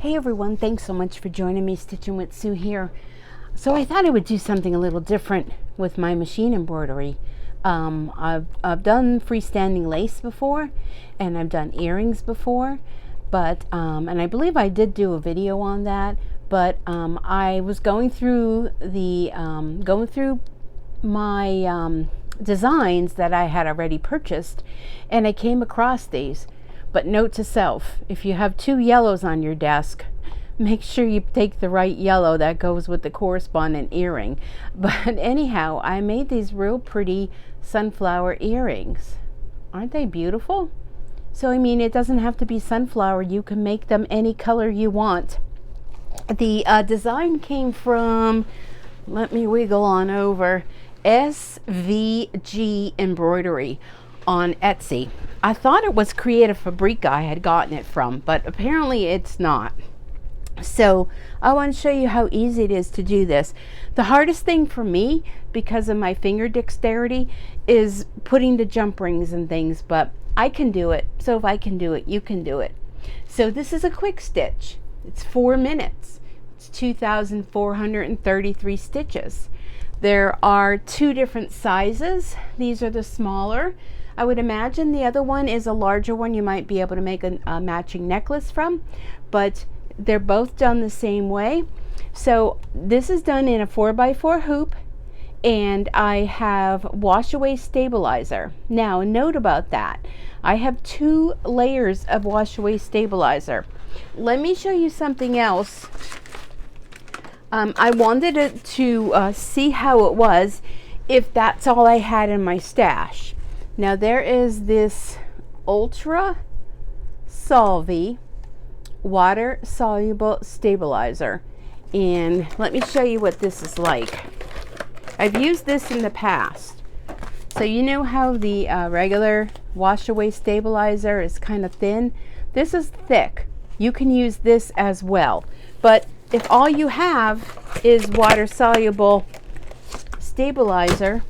Hey everyone, thanks so much for joining me. Stitchin with Sue here. So I thought I would do something a little different with my machine embroidery. I've done freestanding lace before, and I've done earrings before, but and I believe I did do a video on that. But I was going through my designs that I had already purchased, and I came across these. But note to self, if you have two yellows on your desk, make sure you take the right yellow that goes with the corresponding earring. But anyhow, I made these real pretty sunflower earrings. Aren't they beautiful? So I mean, it doesn't have to be sunflower. You can make them any color you want. The design came from, let me wiggle on over, SvgEmbroidery on Etsy. I thought it was Creative Fabrica I had gotten it from, but apparently it's not. So I want to show you how easy it is to do this. The hardest thing for me, because of my finger dexterity, is putting the jump rings and things, but I can do it. So if I can do it, you can do it. So this is a quick stitch. It's 4 minutes. It's 2,433 stitches. There are two different sizes. These are the smaller. I would imagine the other one is a larger one you might be able to make a matching necklace from, but they're both done the same way. So this is done in a 4x4 hoop, and I have wash away stabilizer. Now, a note about that. I have 2 layers of wash away stabilizer. Let me show you something else. I wanted to see how it was if that's all I had in my stash. Now there is this ultra solvy water soluble stabilizer, and let me show you what this is like. I've used this in the past. So you know how the regular wash away stabilizer is kind of thin? This is thick. You can use this as well, but if all you have is water soluble stabilizer,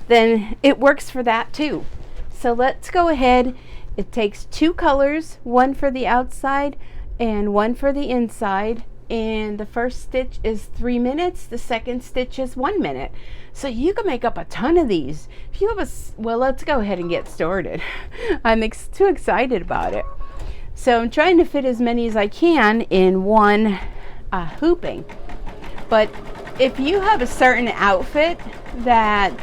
then it works for that too. So let's go ahead. It takes 2 colors, one for the outside and one for the inside, and the first stitch is 3 minutes, the second stitch is 1 minute. So you can make up a ton of these. If you have well, let's go ahead and get started. I'm too excited about it. So I'm trying to fit as many as I can in one hooping. But if you have a certain outfit that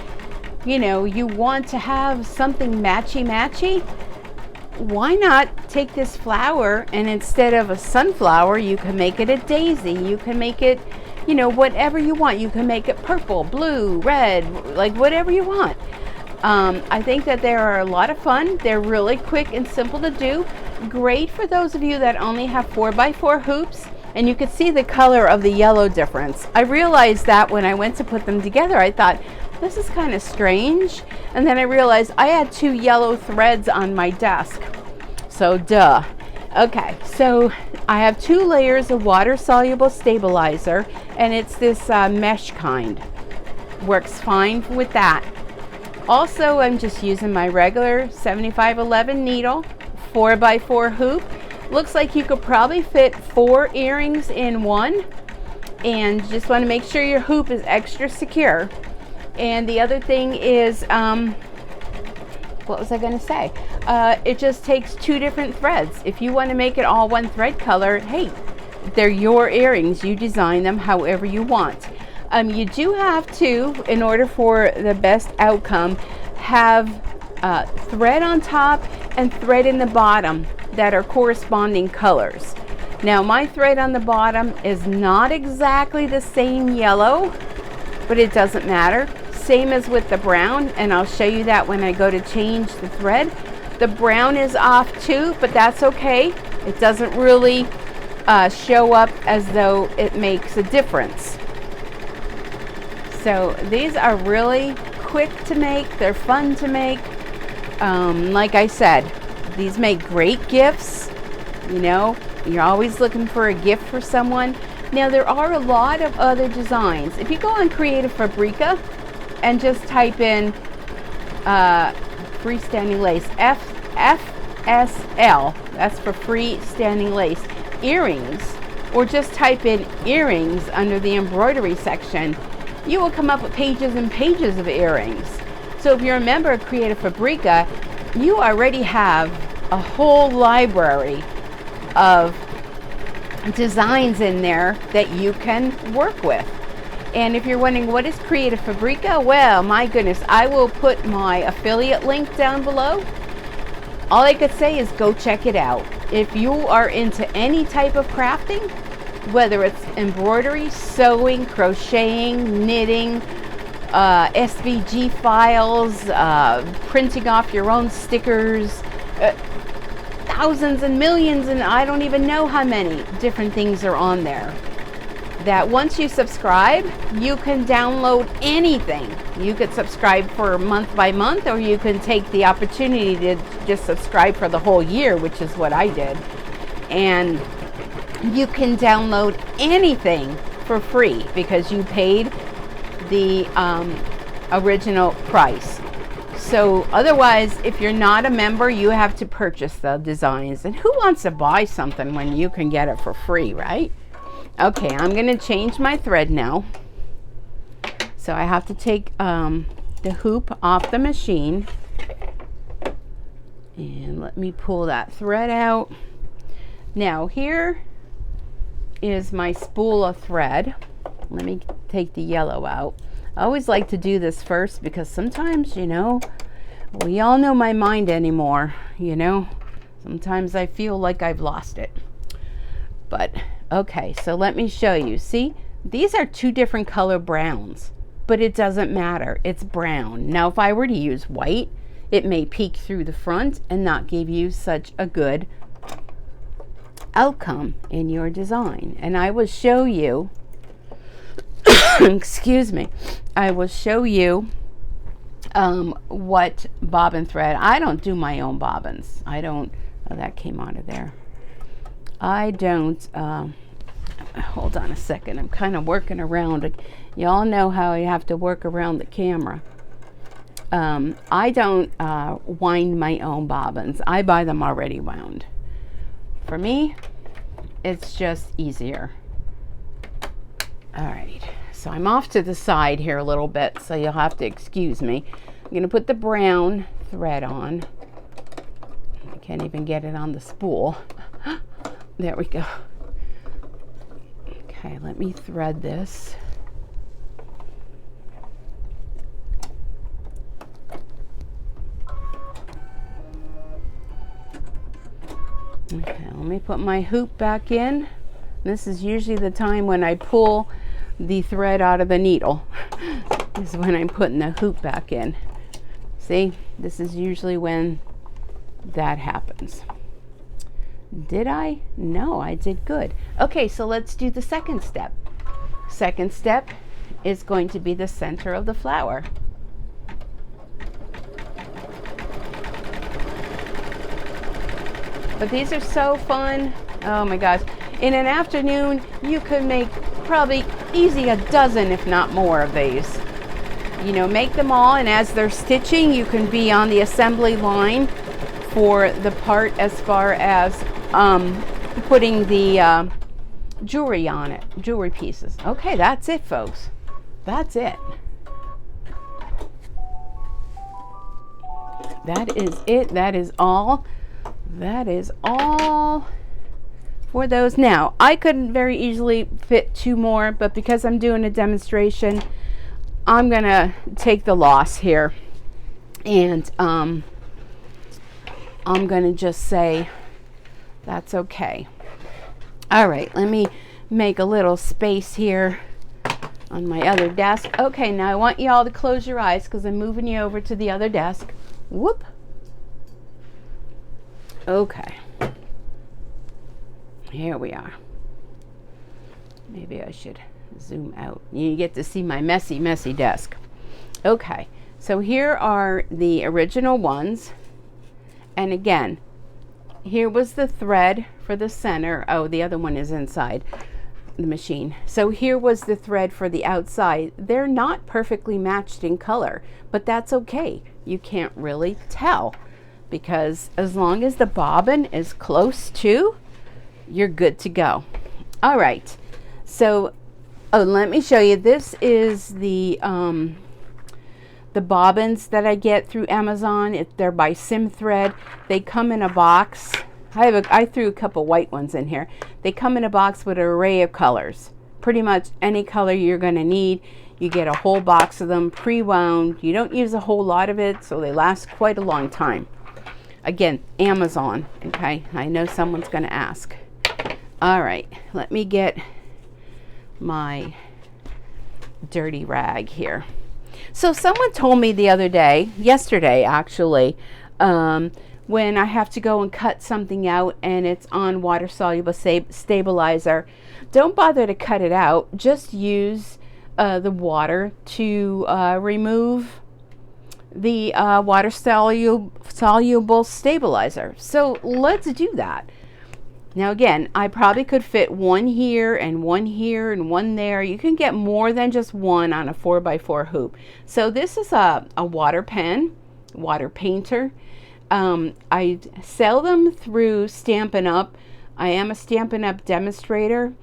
you want to have something matchy, why not take this flower, and instead of a sunflower, you can make it a daisy. You can make it, whatever you want. You can make it purple, blue, red, like whatever you want. I think that they are a lot of fun. They're really quick and simple to do. Great for those of you that only have 4x4 hoops. And you could see the color of the yellow difference. I realized that when I went to put them together, I thought, this is kind of strange. And then I realized I had 2 yellow threads on my desk. So duh. Okay, so I have 2 layers of water soluble stabilizer, and it's this mesh kind. Works fine with that. Also, I'm just using my regular 7511 needle, 4x4 hoop. Looks like you could probably fit 4 earrings in one, and just want to make sure your hoop is extra secure. And the other thing is, what was I going to say? It just takes 2 different threads. If you want to make it all one thread color, hey, they're your earrings. You design them however you want. You do have to, in order for the best outcome, have thread on top and thread in the bottom that are corresponding colors. Now my thread on the bottom is not exactly the same yellow, but it doesn't matter. Same as with the brown, and I'll show you that when I go to change the thread. The brown is off too, but that's okay. It doesn't really show up as though it makes a difference. So these are really quick to make. They're fun to make. Like I said, these make great gifts. You're always looking for a gift for someone. Now there are a lot of other designs. If you go on Creative Fabrica and just type in freestanding lace, FSL, that's for freestanding lace, earrings, or just type in earrings under the embroidery section, you will come up with pages and pages of earrings. So if you're a member of Creative Fabrica, you already have a whole library of designs in there that you can work with. And if you're wondering what is Creative Fabrica, well, my goodness, I will put my affiliate link down below. All I could say is go check it out. If you are into any type of crafting, whether it's embroidery, sewing, crocheting, knitting, SVG files, printing off your own stickers, thousands and millions, and I don't even know how many different things are on there. That once you subscribe, you can download anything. You could subscribe for month by month, or you can take the opportunity to just subscribe for the whole year, which is what I did. And you can download anything for free because you paid the original price. So otherwise, if you're not a member, you have to purchase the designs. And who wants to buy something when you can get it for free, right? Okay, I'm going to change my thread now. So I have to take the hoop off the machine. And let me pull that thread out. Now here is my spool of thread. Let me take the yellow out. I always like to do this first because sometimes, you know, we all know my mind anymore, you know. Sometimes I feel like I've lost it. But okay, so let me show you. See, these are two different color browns, but it doesn't matter. It's brown. Now, if I were to use white, it may peek through the front and not give you such a good outcome in your design. And I will show you, excuse me, I will show you what bobbin thread. I don't do my own bobbins. I don't, oh, that came out of there. I don't, hold on a second. I'm kind of working around it. Y'all know how you have to work around the camera. I don't wind my own bobbins. I buy them already wound. For me, it's just easier. All right, so I'm off to the side here a little bit, so you'll have to excuse me. I'm going to put the brown thread on. I can't even get it on the spool. There we go. Okay, let me thread this. Okay, let me put my hoop back in. This is usually the time when I pull the thread out of the needle. This is when I'm putting the hoop back in. See, this is usually when that happens. Did I? No, I did good. Okay, so let's do the second step. Second step is going to be the center of the flower. But these are so fun. Oh my gosh. In an afternoon, you could make probably easy a dozen, if not more, of these. You know, make them all, and as they're stitching, you can be on the assembly line for the part as far as putting the jewelry on it, jewelry pieces. Okay, that's it, folks. That's it. That is it. That is all. That is all for those. Now, I couldn't very easily fit two more, but because I'm doing a demonstration, I'm gonna take the loss here, and I'm gonna just say that's okay. All right, let me make a little space here on my other desk. Okay, now I want you all to close your eyes because I'm moving you over to the other desk. Whoop. Okay, here we are. Maybe I should zoom out. You get to see my messy desk. Okay, so here are the original ones, and again, here was the thread for the center. Oh, the other one is inside the machine. So here was the thread for the outside. They're not perfectly matched in color, but that's okay. You can't really tell, because as long as the bobbin is close to you're good to go. All right, so let me show you. This is the bobbins that I get through Amazon. They're by Sim Thread. They come in a box. I threw a couple white ones in here. They come in a box with an array of colors. Pretty much any color you're going to need. You get a whole box of them pre-wound. You don't use a whole lot of it, so they last quite a long time. Again, Amazon, okay? I know someone's going to ask. All right, let me get my dirty rag here. So someone told me the other day, yesterday actually, when I have to go and cut something out and it's on water soluble stabilizer, don't bother to cut it out. Just use the water to remove the water soluble stabilizer. So let's do that. Now again, I probably could fit one here and one here and one there. You can get more than just one on a 4x4 hoop. So this is a water pen, water painter. I sell them through Stampin' Up. I am a Stampin' Up demonstrator,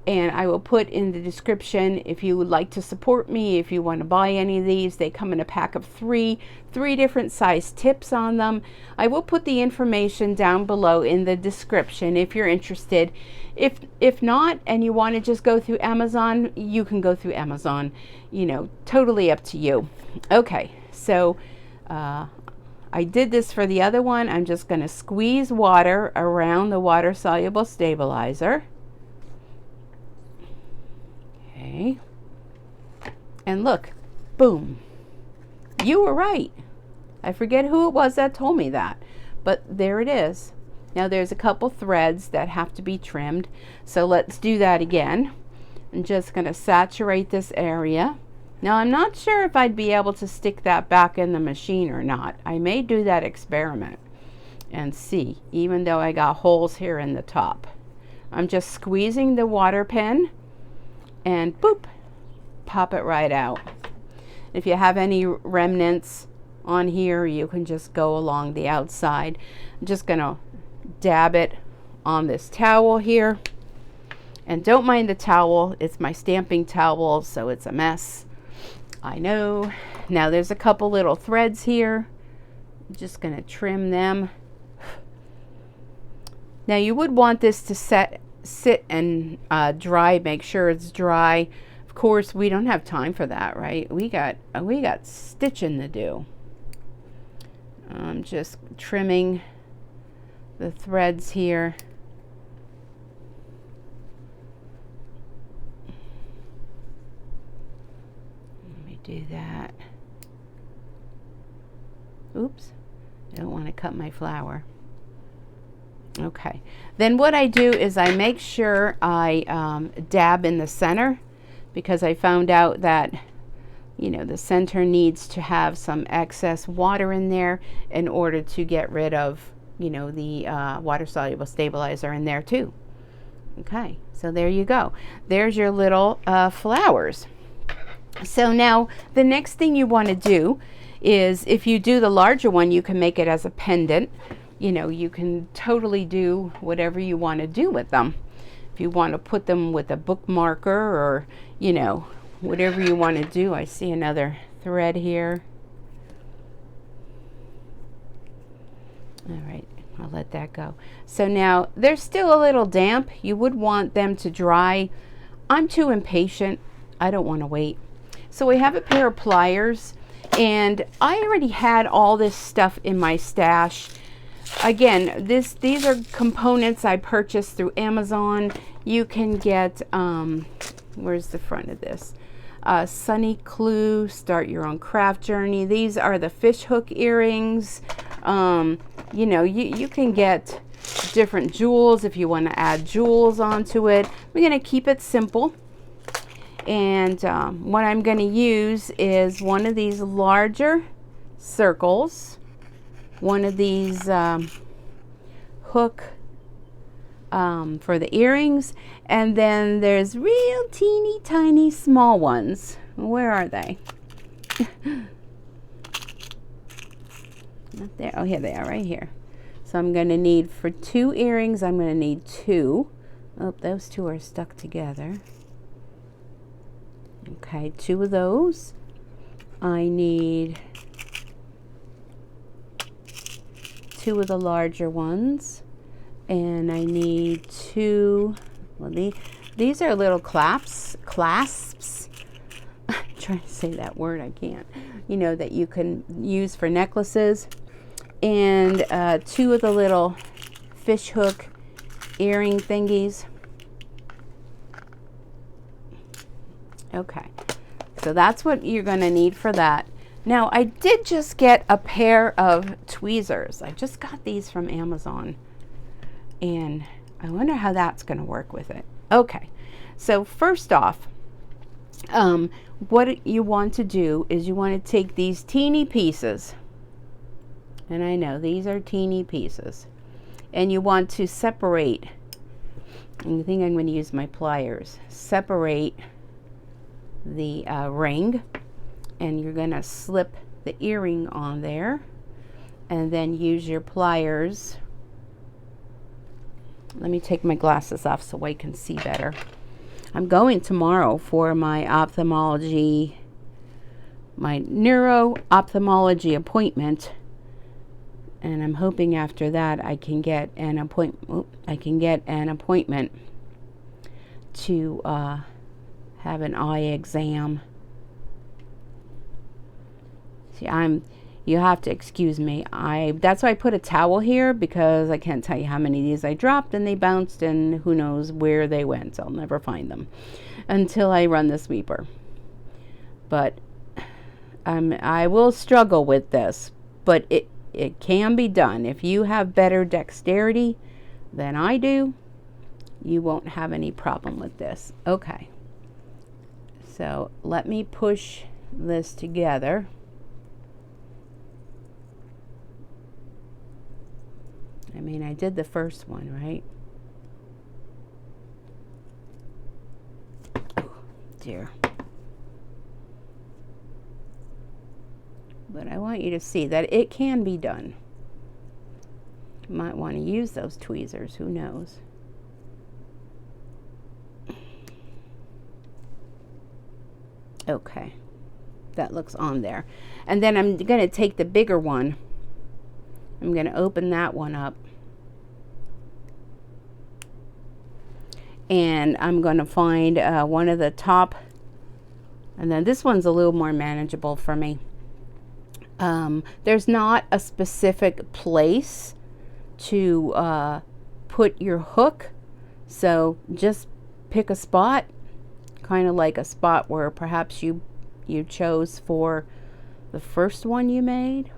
and I will put in the description if you would like to support me, if you want to buy any of these. They come in a pack of three different size tips on them. I will put the information down below in the description if you're interested. If not, and you want to just go through Amazon, you can go through Amazon. You know, totally up to you. Okay, so I did this for the other one. I'm just going to squeeze water around the water soluble stabilizer. Okay. And look, boom. You were right. I forget who it was that told me that, but there it is. Now there's a couple threads that have to be trimmed. So let's do that again. I'm just going to saturate this area. Now I'm not sure if I'd be able to stick that back in the machine or not. I may do that experiment and see, even though I got holes here in the top. I'm just squeezing the water pen and boop, pop it right out. If you have any remnants on here, you can just go along the outside. I'm just gonna dab it on this towel here. And don't mind the towel, it's my stamping towel, so it's a mess. I know. Now there's a couple little threads here. I'm just going to trim them. Now you would want this to sit and dry. Make sure it's dry. Of course, we don't have time for that, right? We got stitching to do. I'm just trimming the threads here. Do that. Oops, I don't want to cut my flower. Okay, then what I do is I make sure I dab in the center, because I found out that, you know, the center needs to have some excess water in there in order to get rid of, you know, the water soluble stabilizer in there too. Okay, so there you go. There's your little flowers. So now the next thing you want to do is, if you do the larger one, you can make it as a pendant. You know, you can totally do whatever you want to do with them. If you want to put them with a bookmarker, or, you know, whatever you want to do. I see another thread here. All right, I'll let that go. So now they're still a little damp. You would want them to dry. I'm too impatient. I don't want to wait. So we have a pair of pliers, and I already had all this stuff in my stash. Again, these are components I purchased through Amazon. You can get, where's the front of this? Sunny Clue, Start Your Own Craft Journey. These are the fish hook earrings. You know, you can get different jewels if you want to add jewels onto it. We're going to keep it simple. And what I'm going to use is one of these larger circles, one of these hook for the earrings, and then there's real teeny tiny small ones. Where are they? Not there. Oh, here they are, right here. So I'm going to need, for 2 earrings, I'm going to need 2. Oh, those 2 are stuck together. Okay, 2 of those. I need 2 of the larger ones. And I need 2, well, these are little clasps. I'm trying to say that word, I can't. You know, that you can use for necklaces. And 2 of the little fish hook earring thingies. Okay, so that's what you're going to need for that. Now, I did just get a pair of tweezers. I just got these from Amazon, and I wonder how that's going to work with it. Okay, so first off, what you want to do is you want to take these teeny pieces, and I know these are teeny pieces, and you want to separate, and I think I'm going to use my pliers, separate the ring, and you're going to slip the earring on there, and then use your pliers. Let me take my glasses off so I can see better. I'm going tomorrow for my ophthalmology, my neuro-ophthalmology appointment, and I'm hoping after that I can get an appointment. To have an eye exam. See, you have to excuse me. That's why I put a towel here, because I can't tell you how many of these I dropped and they bounced, and who knows where they went. I'll never find them until I run the sweeper. But I will struggle with this, but it can be done. If you have better dexterity than I do, you won't have any problem with this. Okay. So let me push this together. I mean, I did the first one, right? Oh, dear. But I want you to see that it can be done. You might want to use those tweezers, who knows? Okay, that looks on there. And then I'm going to take the bigger one. I'm going to open that one up. And I'm going to find one of the top. And then this one's a little more manageable for me. There's not a specific place to put your hook. So just pick a spot. Kind of like a spot where perhaps you chose for the first one you made.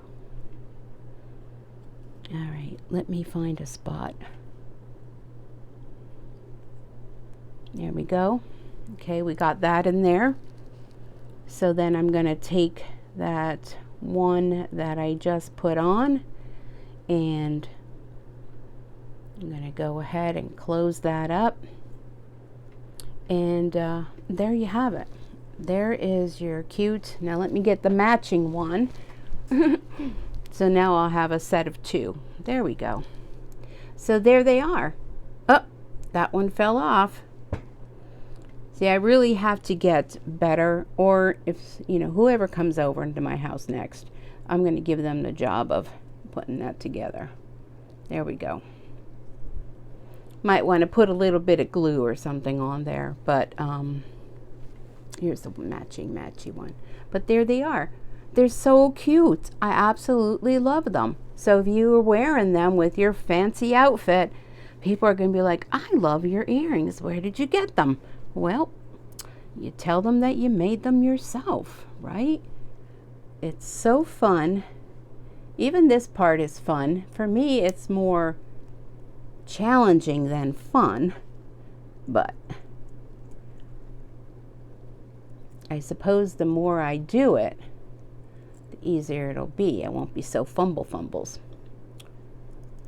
All right, let me find a spot. There we go. Okay, we got that in there. So then I'm going to take that one that I just put on, and I'm going to go ahead and close that up. And there you have it. There is your cute. Now let me get the matching one. So now I'll have a set of 2. There we go. So there they are. Oh, that one fell off. See, I really have to get better, or if, you know, whoever comes over into my house next, I'm going to give them the job of putting that together. There we go. Might want to put a little bit of glue or something on there, but here's the matchy one. But there they are. They're so cute. I absolutely love them. So if you are wearing them with your fancy outfit, people are going to be like, I love your earrings. Where did you get them? Well, you tell them that you made them yourself, right? It's so fun. Even this part is fun. For me, it's more challenging than fun, but I suppose the more I do it, the easier it'll be. I won't be so fumbles.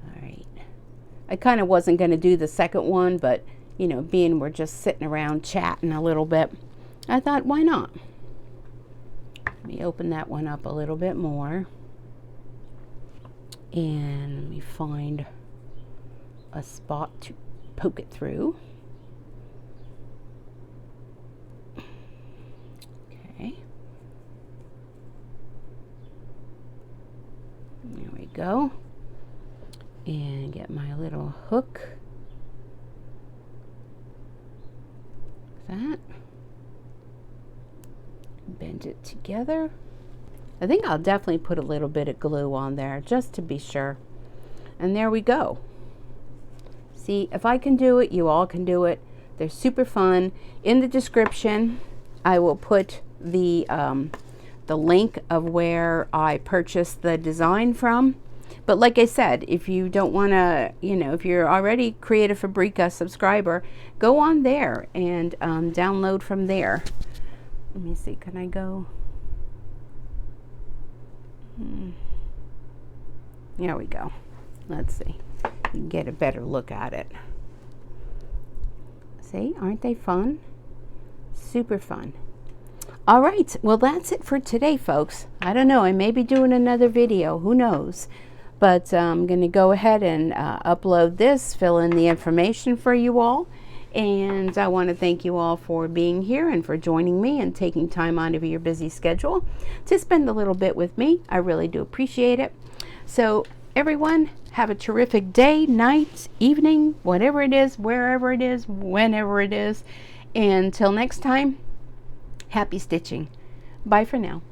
All right. I kind of wasn't going to do the second one, but you know, being we're just sitting around chatting a little bit, I thought, why not? Let me open that one up a little bit more. And let me find a spot to poke it through. Okay. There we go. And get my little hook. That. Bend it together. I think I'll definitely put a little bit of glue on there just to be sure. And there we go. See, if I can do it, you all can do it. They're super fun. In the description, I will put the link of where I purchased the design from. But like I said, if you don't want to, you know, if you're already Creative Fabrica subscriber, go on there and download from there. Let me see, can I go? There we go. Let's see. You can get a better look at it. See, aren't they fun? Super fun. All right, well, that's it for today, folks. I don't know, I may be doing another video, who knows? But I'm going to go ahead and upload this, fill in the information for you all. And I want to thank you all for being here and for joining me and taking time out of your busy schedule to spend a little bit with me. I really do appreciate it. So everyone, have a terrific day, night, evening, whatever it is, wherever it is, whenever it is. And until next time, happy stitching. Bye for now.